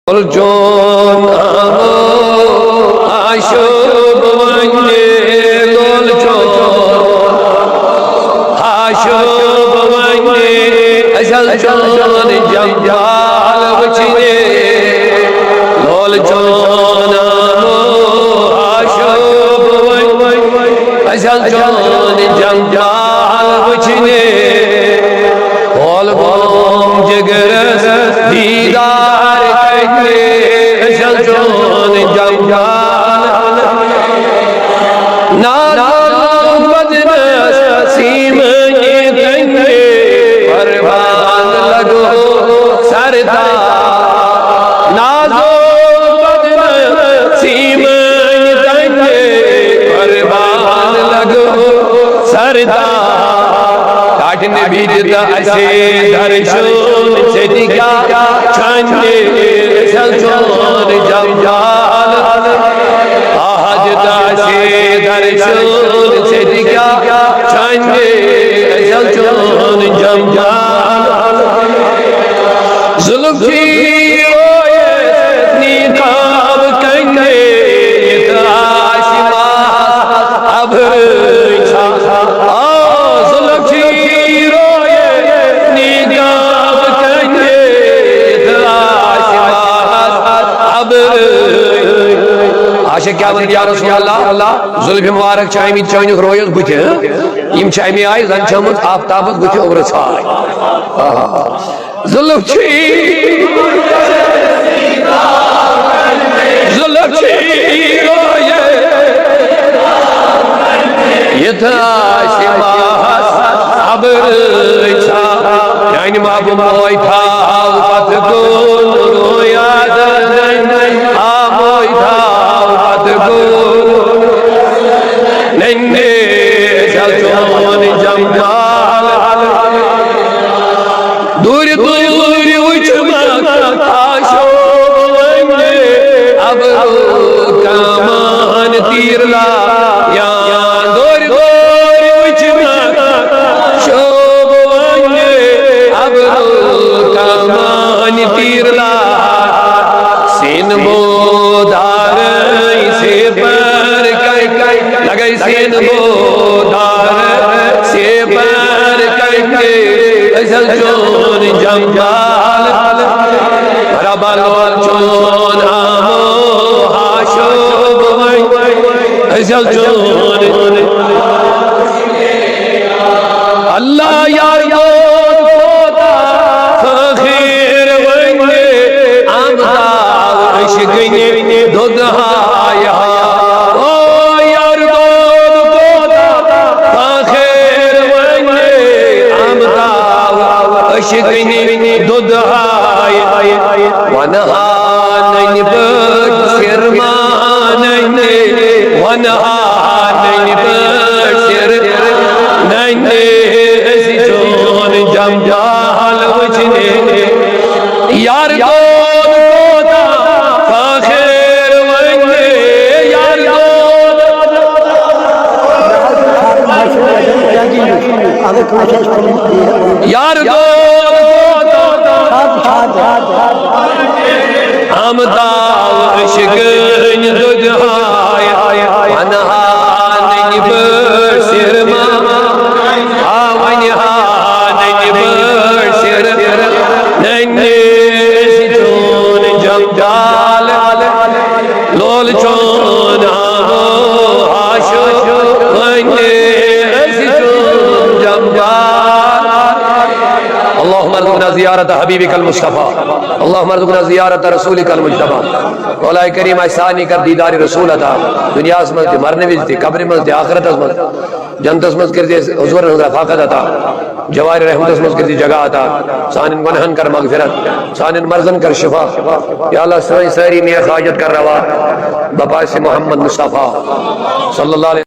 Loljon amo aşık vanne loljon aşık vanne asal can janjal bachne loljon amo aşık vanne asal can janjal bachne bol bol jigar didar asal can janjal नाज़ बदनस सीमने तंगे परवान लगो सरदा नाज़ो बदनस सीमने तंगे परवान लगो सरदा काटने बीजता ऐसे दर्शन से दिखा छाने सल्चोन जंजाल से दर्शन से दिखा छाने सल्चोन जंजाल जुल्फी ओए निकाब कंगे इताशिमा अब जुल्फी ओए निकाब कंगे इताशिमा अब आशा क्या बन या रसूल अल्लाह जुल्फ मुबारक चाइमी चाइनुक रोयस बुथे यम चाइमी आय जन चमत आफ्ताबत बुथे ओवर छाय जुल्फ रोये यथाशिमा अबर छा यानी माबू मोय था पथ को रोया आ मोय था नन्हे सल्चोन जंजाल दूर दूर उचमा आशो वन्ने अब कमान तीरला या दूर दूर उचमा शोभ वन्ने अब कमान तीरला सिन बोदार से पर लगे सेन बोदार से पर करके असल चोन जंजाल बराबर चोन आमो हाशो असल चोन अल्लाह यार फकीर वंगे आमदा अशगने दुदहाया अशगने दुदहाय वनहान बट शर्मान वनहान बट शर्मान चोन जंजाल वचने यार फकीर वंगे यार यार आमदा अशगन दुदहाय वनहान बट शर्मान वनहान बट शर्मान चोन जंजाल लोल चोन आशो वन्ने चोन जंजाल अल्लाहुम्मा अर्ज़ुक़ना ज़ियारत हबीबिकल मुस्तफ़ा अल्लाहुम्मा अर्ज़ुक़ना ज़ियारत रसूलिकल मुज्तबा मौला करीम आसानी कर दीदार रसूल अता दुनिया में मरने में कब्र में आखिरत में जन्नत में कर दे हुजूर रफ़ाक़त अता जवार रहमत में कर दी जगह अता सानिन गुनहन कर मग़फ़िरत सानिन मर्ज़न कर शिफा या अल्लाह सारी में हाजत कर रवा बपास मोहम्मद मुस्तफ़ा सल्लल्लाहु अलैहि